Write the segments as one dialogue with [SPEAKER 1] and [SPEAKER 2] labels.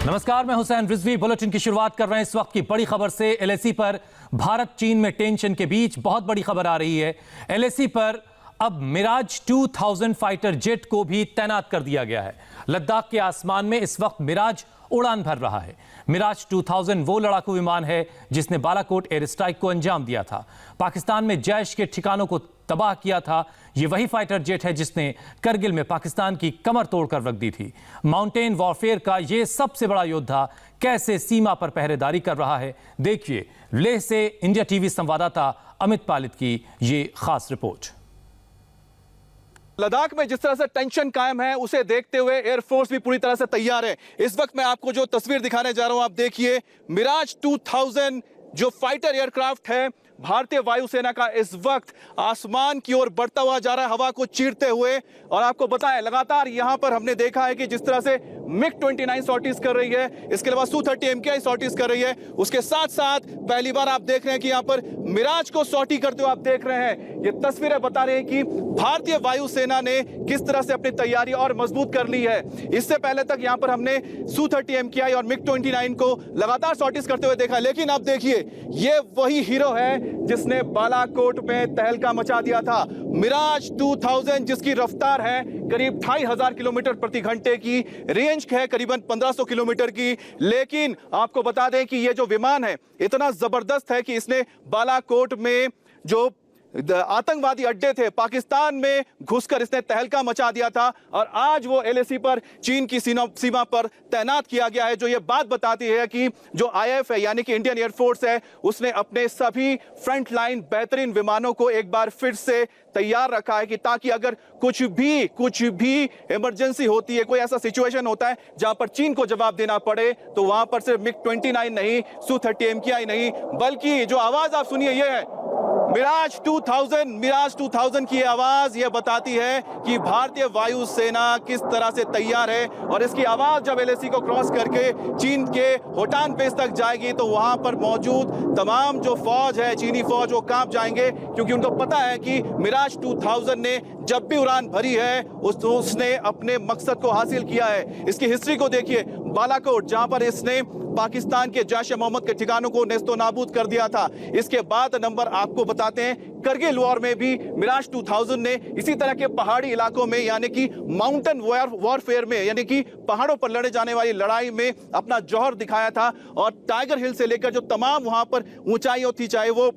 [SPEAKER 1] नमस्कार, मैं हुसैन रिजवी। बुलेटिन की शुरुआत कर रहे हैं इस वक्त की बड़ी खबर से। एलएसी पर भारत चीन में टेंशन के बीच बहुत बड़ी खबर आ रही है। एलएसी पर अब मिराज 2000 फाइटर जेट को भी तैनात कर दिया गया है। लद्दाख के आसमान में इस वक्त मिराज उड़ान भर रहा है। मिराज 2000 वो लड़ाकू विमान है जिसने बालाकोट एयर स्ट्राइक को अंजाम दिया था, पाकिस्तान में जैश के ठिकानों को तबाह किया था। ये वही फाइटर जेट है जिसने करगिल में पाकिस्तान की कमर तोड़कर रख दी थी। माउंटेन वॉरफेयर का ये सबसे बड़ा योद्धा कैसे सीमा पर पहरेदारी कर रहा है, देखिए लेह से इंडिया टीवी संवाददाता अमित पालित की ये खास रिपोर्ट।
[SPEAKER 2] लद्दाख में जिस तरह से टेंशन कायम है उसे देखते हुए एयरफोर्स भी पूरी तरह से तैयार है। इस वक्त मैं आपको जो तस्वीर दिखाने जा रहा हूं, आप देखिए मिराज 2000 जो फाइटर एयरक्राफ्ट है भारतीय वायुसेना का, इस वक्त आसमान की ओर बढ़ता हुआ जा रहा है, हवा को चीरते हुए। और आपको बताएं, लगातार यहां पर हमने देखा है कि जिस तरह से MiG-29 सॉर्टीज कर रही है, इसके अलावा Su-30 MKI सॉर्टीज कर रही है, उसके साथ साथ पहली बार आप देख रहे हैं कि यहां पर मिराज को सॉर्टी करते हुए आप देख रहे हैं। ये तस्वीरें बता रही हैं कि भारतीय वायुसेना ने किस तरह से अपनी तैयारी और मजबूत कर ली है। इससे पहले तक यहां पर हमने Su-30 MKI और MiG-29 को लगातार सॉर्टीज करते हुए देखा, लेकिन अब देखिए ये वही हीरो है जिसने बालाकोट में तहलका मचा दिया था। मिराज 2000 जिसकी रफ्तार है करीब 2500 किलोमीटर प्रति घंटे की, रेंज है करीबन 1500 किलोमीटर की। लेकिन आपको बता दें कि ये जो विमान है इतना जबरदस्त है कि इसने बालाकोट में जो आतंकवादी अड्डे थे पाकिस्तान में घुसकर इसने तहलका मचा दिया था। और आज वो एलएसी पर चीन की सीमा पर तैनात किया गया है, जो ये बात बताती है कि जो आईएफ है यानी कि इंडियन एयरफोर्स है, उसने अपने सभी फ्रंट लाइन बेहतरीन विमानों को एक बार फिर से तैयार रखा है कि ताकि अगर कुछ भी इमरजेंसी होती है, कोई ऐसा सिचुएशन होता है जहां पर चीन को जवाब देना पड़े, तो वहां पर सिर्फ MiG-29 नहीं, Su-30 MKI नहीं, बल्कि जो आवाज आप सुनिए ये है मिराज 2000 की आवाज ये बताती है कि भारतीय वायुसेना किस तरह से तैयार है। और इसकी आवाज जब एलएसी को क्रॉस करके चीन के होटान बेस तक जाएगी तो वहां पर मौजूद तमाम जो फौज है, चीनी फौज, वो कांप जाएंगे, क्योंकि उनको पता है कि मिराज 2000 ने जब भी उड़ान भरी है उसने अपने मकसद को हासिल किया है। इसकी हिस्ट्री को देखिए, बालाकोट जहां पर इसने पाकिस्तान के जैश ए मोहम्मद के ठिकानों को नेस्तो नाबूद कर दिया था। इसके बाद नंबर आपको बताते हैं, करगिल वॉर में भी मिराज 2000 ने इसी तरह के पहाड़ी इलाकों में यानी कि माउंटेन वॉरफेयर में यानी कि पहाड़ों पर लड़े जाने वाली लड़ाई में अपना जौहर दिखाया था। और टाइगर हिल से लेकर जो तमाम वहां पर ऊंचाइयां थी, चाहे वो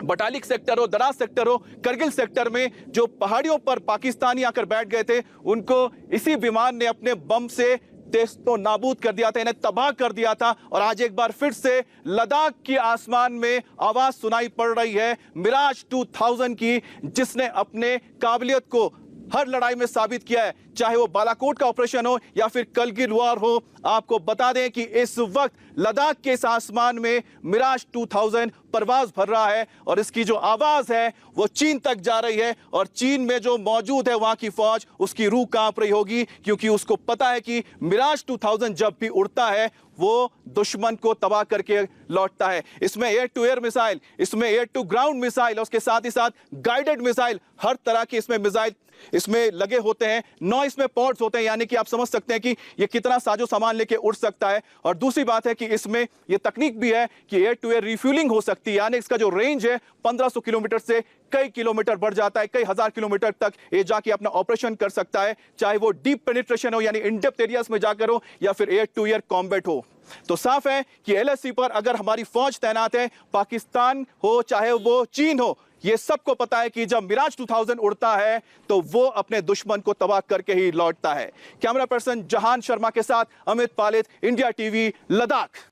[SPEAKER 2] बटालिक सेक्टर हो, दराज सेक्टर हो, करगिल सेक्टर में जो पहाड़ियों पर पाकिस्तानी आकर बैठ गए थे, उनको इसी विमान ने अपने बम से तो नाबूद कर दिया था, इन्हें तबाह कर दिया था। और आज एक बार फिर से लद्दाख के आसमान में आवाज सुनाई पड़ रही है मिराज 2000 की, जिसने अपने काबिलियत को हर लड़ाई में साबित किया है, चाहे वो बालाकोट का ऑपरेशन हो या फिर करगिल वॉर हो। आपको बता दें कि इस वक्त लद्दाख के इस आसमान में मिराज 2000 परवाज भर रहा है और इसकी जो आवाज है वो चीन तक जा रही है। और चीन में जो मौजूद है वहां की फौज, उसकी रूह कांप रही होगी, क्योंकि उसको पता है कि मिराज 2000 जब भी उड़ता है वो दुश्मन को तबाह करके लौटता है। इसमें एयर टू एयर मिसाइल, इसमें एयर टू ग्राउंड मिसाइल, उसके साथ ही साथ गाइडेड मिसाइल, हर तरह के इसमें मिसाइल इसमें लगे होते हैं। 9 इसमें पॉड्स होते हैं, यानी कि आप समझ सकते हैं कि ये कितना साजो सामान लेके उड़ सकता है। और दूसरी बात है कि इसमें ये तकनीक भी है कि एयर टू एयर रिफ्यूलिंग हो सकती है, यानी इसका जो रेंज है 1500 किलोमीटर से कई किलोमीटर बढ़ जाता है, कई हजार किलोमीटर तक ये जाके अपना ऑपरेशन कर सकता है, चाहे वो डीप पेनिट्रेशन हो यानी इन डेप्थ एरियाज में जाकर हो या फिर एयर टू एयर कॉम्बैट हो। तो साफ है कि एलएसी पर अगर हमारी फौज तैनात है, पाकिस्तान हो चाहे वो चीन हो, ये सबको पता है कि जब मिराज 2000 उड़ता है तो वो अपने दुश्मन को तबाह करके ही लौटता है। कैमरा पर्सन जहान शर्मा के साथ अमित पालित, इंडिया टीवी, लद्दाख।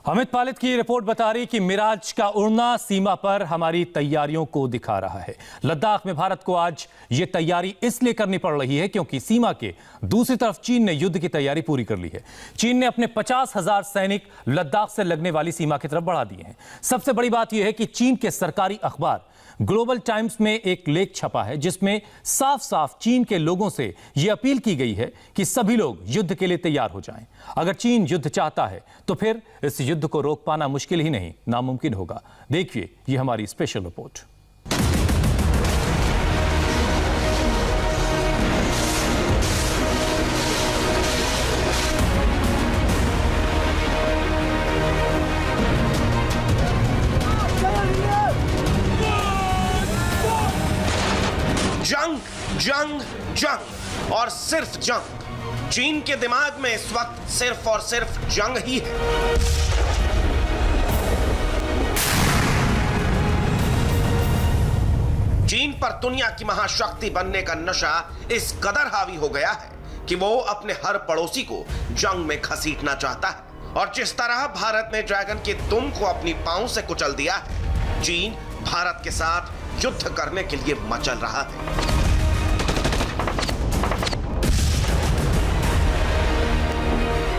[SPEAKER 1] अमित पालित की रिपोर्ट बता रही कि मिराज का उड़ना सीमा पर हमारी तैयारियों को दिखा रहा है। लद्दाख में भारत को आज ये तैयारी इसलिए करनी पड़ रही है क्योंकि सीमा के दूसरी तरफ चीन ने युद्ध की तैयारी पूरी कर ली है। चीन ने अपने 50,000 सैनिक लद्दाख से लगने वाली सीमा की तरफ बढ़ा दिए हैं। सबसे बड़ी बात यह है कि चीन के सरकारी अखबार ग्लोबल टाइम्स में एक लेख छपा है जिसमें साफ साफ चीन के लोगों से यह अपील की गई है कि सभी लोग युद्ध के लिए तैयार हो जाएं। अगर चीन युद्ध चाहता है तो फिर इस युद्ध को रोक पाना मुश्किल ही नहीं, नामुमकिन होगा। देखिए यह हमारी स्पेशल रिपोर्ट।
[SPEAKER 3] सिर्फ जंग। चीन के दिमाग में इस वक्त सिर्फ और सिर्फ जंग ही है। चीन पर दुनिया की महाशक्ति बनने का नशा इस कदर हावी हो गया है कि वो अपने हर पड़ोसी को जंग में घसीटना चाहता है। और जिस तरह भारत ने ड्रैगन के दुम को अपनी पांव से कुचल दिया है, चीन भारत के साथ युद्ध करने के लिए मचल रहा है।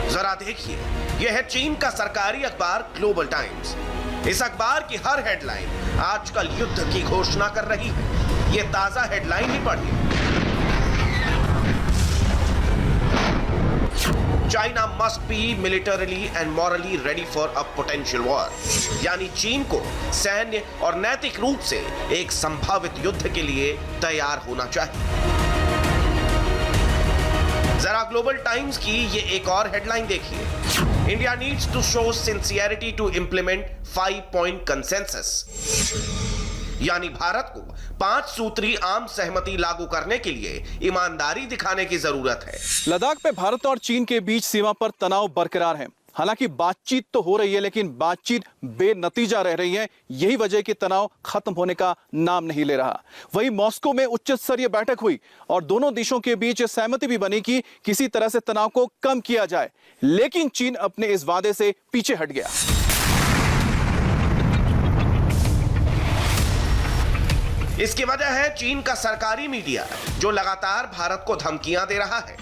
[SPEAKER 3] जरा देखिए, यह है चीन का सरकारी अखबार ग्लोबल टाइम्स। इस अखबार की हर हेडलाइन आजकल युद्ध की घोषणा कर रही है। यह ताजा हेडलाइन ही पढ़िए। China must be militarily and morally ready for a potential war. यानी चीन को सैन्य और नैतिक रूप से एक संभावित युद्ध के लिए तैयार होना चाहिए। जरा ग्लोबल टाइम्स की ये एक और हेडलाइन देखिए। India needs to show sincerity to implement 5-point consensus. यानी भारत को 5 सूत्री आम सहमति लागू करने के लिए ईमानदारी दिखाने की जरूरत है।
[SPEAKER 2] लद्दाख में भारत और चीन के बीच सीमा पर तनाव बरकरार है। हालांकि बातचीत तो हो रही है, लेकिन बातचीत बेनतीजा रह रही है। यही वजह कि तनाव खत्म होने का नाम नहीं ले रहा। वहीं मॉस्को में उच्च स्तरीय बैठक हुई और दोनों देशों के बीच सहमति भी बनी कि किसी तरह से तनाव को कम किया जाए, लेकिन चीन अपने इस वादे से पीछे हट गया।
[SPEAKER 3] इसकी वजह है चीन का सरकारी मीडिया, जो लगातार भारत को धमकियां दे रहा है।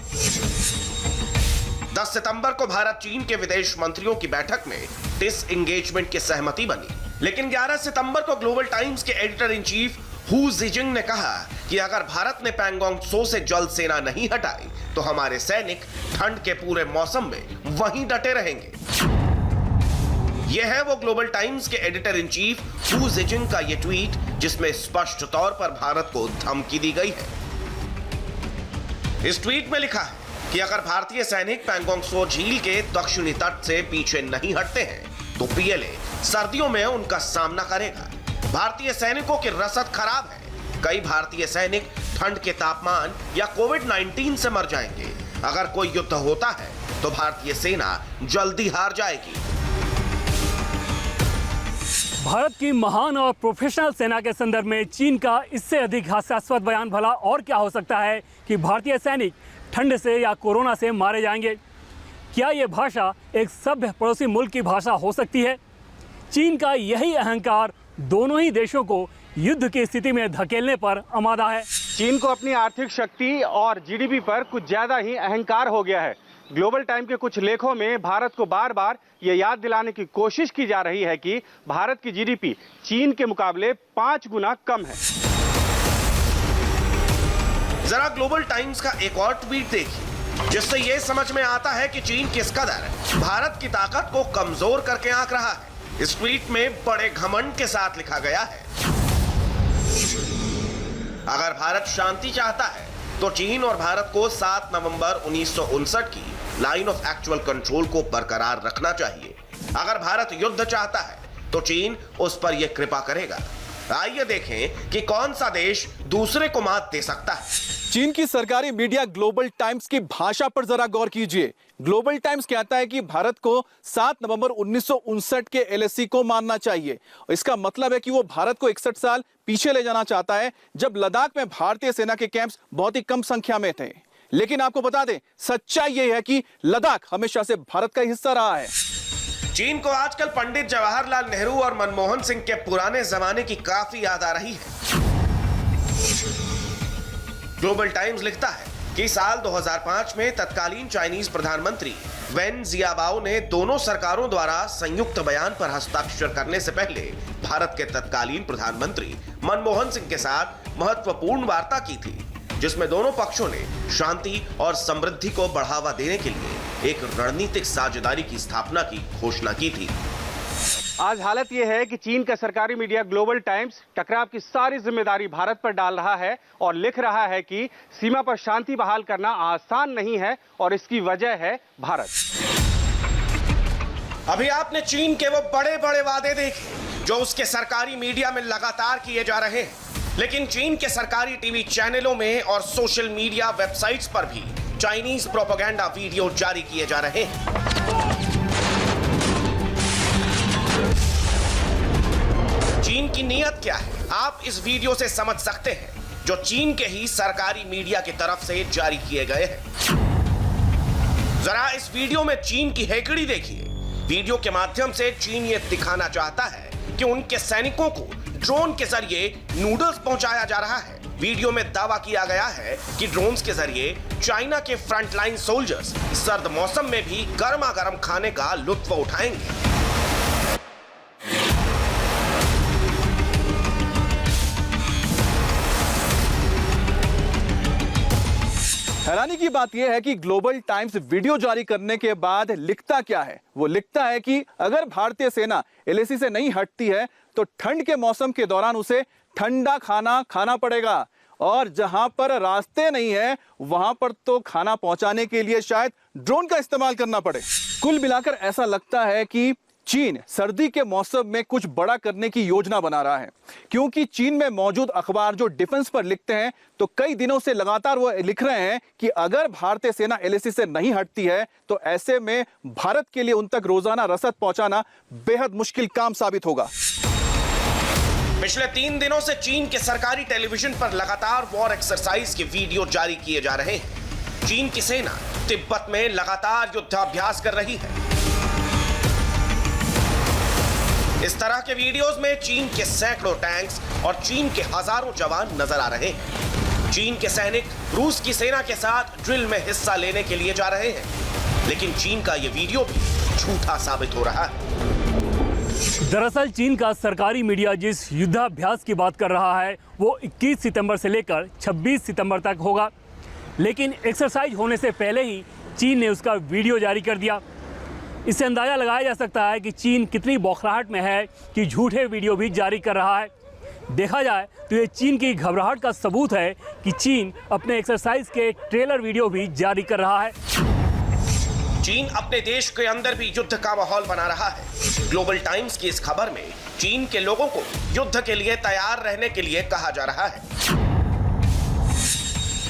[SPEAKER 3] 10 सितंबर को भारत चीन के विदेश मंत्रियों की बैठक में डिसएंगेजमेंट की सहमति बनी, लेकिन 11 सितंबर को ग्लोबल टाइम्स के एडिटर इन चीफ हू जिजिंग ने कहा कि अगर भारत ने पैंगोंग त्सो से जल्द सेना नहीं हटाई तो हमारे सैनिक ठंड के पूरे मौसम में वहीं डटे रहेंगे। यह है वो ग्लोबल टाइम्स के एडिटर इन चीफ हू जिजिंग का ये ट्वीट, जिसमें स्पष्ट तौर पर भारत को धमकी दी गई है। इस ट्वीट में लिखा है कि अगर भारतीय सैनिक पैंगोंग त्सो झील के दक्षिणी तट से पीछे नहीं हटते हैं तो पीएलए सर्दियों में उनका सामना करेगा। भारतीय सैनिकों की रसद खराब है। कई भारतीय सैनिक ठंड के तापमान या कोविड-19 से मर जाएंगे। अगर कोई युद्ध होता है तो भारतीय सेना जल्दी हार जाएगी।
[SPEAKER 4] भारत की महान और प्रोफेशनल सेना के संदर्भ में चीन का इससे अधिक हास्यास्पद बयान भला और क्या हो सकता है कि भारतीय सैनिक ठंड से या कोरोना से मारे जाएंगे। क्या ये भाषा एक सभ्य पड़ोसी मुल्क की भाषा हो सकती है? चीन का यही अहंकार दोनों ही देशों को युद्ध की स्थिति में धकेलने पर आमादा है।
[SPEAKER 5] चीन को अपनी आर्थिक शक्ति और जीडीपी पर कुछ ज्यादा ही अहंकार हो गया है। ग्लोबल टाइम के कुछ लेखों में भारत को बार बार ये याद दिलाने की कोशिश की जा रही है कि भारत की जीडीपी चीन के मुकाबले 5 गुना कम है।
[SPEAKER 3] जरा ग्लोबल टाइम्स का एक और ट्वीट देखिए, जिससे यह समझ में आता है कि चीन किस कदर भारत की ताकत को कमजोर करके आंक रहा है। इस ट्वीट में बड़े घमंड के साथ लिखा गया है, अगर भारत शांति चाहता है तो चीन और भारत को 7 नवंबर 1959 की लाइन ऑफ एक्चुअल कंट्रोल को बरकरार रखना चाहिए। अगर भारत युद्ध चाहता है तो चीन उस पर यह कृपा करेगा। आइए देखें कि कौन सा देश दूसरे को मात दे सकता है।
[SPEAKER 2] चीन की सरकारी मीडिया ग्लोबल टाइम्स की भाषा पर जरा गौर कीजिए। ग्लोबल टाइम्स कहता है कि भारत को 7 नवंबर 1959 के एलएसी को मानना चाहिए। इसका मतलब है कि वो भारत को 61 साल पीछे ले जाना चाहता है, जब लद्दाख में भारतीय सेना के कैंप्स बहुत ही कम संख्या में थे। लेकिन आपको बता दें, सच्चाई यह है कि लद्दाख हमेशा से भारत का हिस्सा रहा है।
[SPEAKER 3] चीन को आजकल पंडित जवाहरलाल नेहरू और मनमोहन सिंह के पुराने जमाने की काफी याद आ रही है। ग्लोबल टाइम्स लिखता है कि साल 2005 में तत्कालीन चाइनीज प्रधानमंत्री वेन जियाबाओ ने दोनों सरकारों द्वारा संयुक्त बयान पर हस्ताक्षर करने से पहले भारत के तत्कालीन प्रधानमंत्री मनमोहन सिंह के साथ महत्वपूर्ण वार्ता की थी, जिसमें दोनों पक्षों ने शांति और समृद्धि को बढ़ावा देने के लिए एक रणनीतिक साझेदारी की स्थापना की घोषणा की थी।
[SPEAKER 5] आज हालत यह है कि चीन का सरकारी मीडिया ग्लोबल टाइम्स टकराव की सारी जिम्मेदारी भारत पर डाल रहा है और लिख रहा है कि सीमा पर शांति बहाल करना आसान नहीं है और इसकी वजह है भारत।
[SPEAKER 3] अभी आपने चीन के वो बड़े बड़े वादे देखे जो उसके सरकारी मीडिया में लगातार किए जा रहे हैं। लेकिन चीन के सरकारी टीवी चैनलों में और सोशल मीडिया वेबसाइट्स पर भी चाइनीज प्रोपेगेंडा वीडियो जारी किए जा रहे हैं। चीन की नीयत क्या है, आप इस वीडियो से समझ सकते हैं, जो चीन के ही सरकारी मीडिया की तरफ से जारी किए गए हैं। जरा इस वीडियो में चीन की हेकड़ी देखिए। वीडियो के माध्यम से चीन ये दिखाना चाहता है कि उनके सैनिकों को ड्रोन के जरिए नूडल्स पहुंचाया जा रहा है। वीडियो में दावा किया गया है कि ड्रोन्स के जरिए चाइना के फ्रंटलाइन सोल्जर्स सर्द मौसम में भी गर्मा गर्म खाने का लुत्फ उठाएंगे।
[SPEAKER 2] हैरानी की बात यह है कि ग्लोबल टाइम्स वीडियो जारी करने के बाद लिखता क्या है। वो लिखता है कि अगर भारतीय सेना एलएसी से नहीं हटती है तो ठंड के मौसम के दौरान उसे ठंडा खाना खाना पड़ेगा, और जहां पर रास्ते नहीं है वहां पर तो खाना पहुंचाने के लिए शायद ड्रोन का इस्तेमाल करना पड़े। कुल मिलाकर ऐसा लगता है कि चीन सर्दी के मौसम में कुछ बड़ा करने की योजना बना रहा है, क्योंकि चीन में मौजूद अखबार जो डिफेंस पर लिखते हैं तो कई दिनों से लगातार वो लिख रहे हैं कि अगर भारतीय सेना एलएसी से नहीं हटती है तो ऐसे में भारत के लिए उन तक रोजाना रसद पहुंचाना बेहद मुश्किल काम साबित होगा।
[SPEAKER 3] पिछले 3 दिनों से चीन के सरकारी टेलीविजन पर लगातार वॉर एक्सरसाइज के वीडियो जारी किए जा रहे हैं। चीन की सेना तिब्बत में लगातार युद्धाभ्यास कर रही है। इस तरह के वीडियोस में चीन के सैकड़ों टैंक्स और चीन के हजारों जवान नजर आ रहे हैं। चीन के सैनिक रूस की सेना के साथ ड्रिल में हिस्सा लेने के लिए जा रहे हैं, लेकिन चीन का यह वीडियो भी झूठा साबित हो रहा है।
[SPEAKER 4] दरअसल चीन का सरकारी मीडिया जिस युद्धाभ्यास की बात कर रहा है वो 21 सितंबर से लेकर 26 सितंबर तक होगा, लेकिन एक्सरसाइज होने से पहले ही चीन ने उसका वीडियो जारी कर दिया। इससे अंदाज़ा लगाया जा सकता है कि चीन कितनी बौखलाहट में है कि झूठे वीडियो भी जारी कर रहा है। देखा जाए तो ये चीन की घबराहट का सबूत है कि चीन अपने एक्सरसाइज के ट्रेलर वीडियो भी जारी कर रहा है।
[SPEAKER 3] चीन अपने देश के अंदर भी युद्ध का माहौल बना रहा है। ग्लोबल टाइम्स की इस खबर में चीन के लोगों को युद्ध के लिए तैयार रहने के लिए कहा जा रहा है।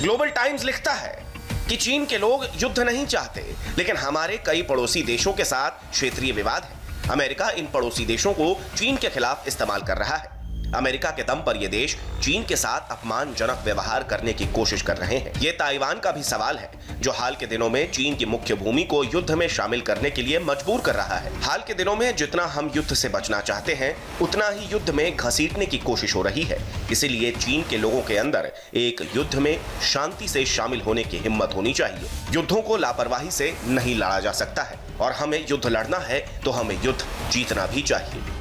[SPEAKER 3] ग्लोबल टाइम्स लिखता है कि चीन के लोग युद्ध नहीं चाहते, लेकिन हमारे कई पड़ोसी देशों के साथ क्षेत्रीय विवाद है। अमेरिका इन पड़ोसी देशों को चीन के खिलाफ इस्तेमाल कर रहा है। अमेरिका के दम पर ये देश चीन के साथ अपमानजनक व्यवहार करने की कोशिश कर रहे हैं। ये ताइवान का भी सवाल है, जो हाल के दिनों में चीन की मुख्य भूमि को युद्ध में शामिल करने के लिए मजबूर कर रहा है। हाल के दिनों में जितना हम युद्ध से बचना चाहते हैं, उतना ही युद्ध में घसीटने की कोशिश हो रही है। इसीलिए चीन के लोगों के अंदर एक युद्ध में शांति से शामिल होने की हिम्मत होनी चाहिए। युद्धों को लापरवाही से नहीं लड़ा जा सकता है, और हमें युद्ध लड़ना है तो हमें युद्ध जीतना भी चाहिए।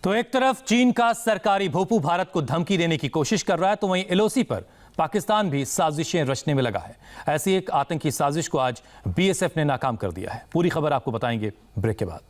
[SPEAKER 1] तो एक तरफ चीन का सरकारी भोंपू भारत को धमकी देने की कोशिश कर रहा है, तो वहीं एलओसी पर पाकिस्तान भी साजिशें रचने में लगा है। ऐसी एक आतंकी साजिश को आज बीएसएफ ने नाकाम कर दिया है। पूरी खबर आपको बताएंगे ब्रेक के बाद।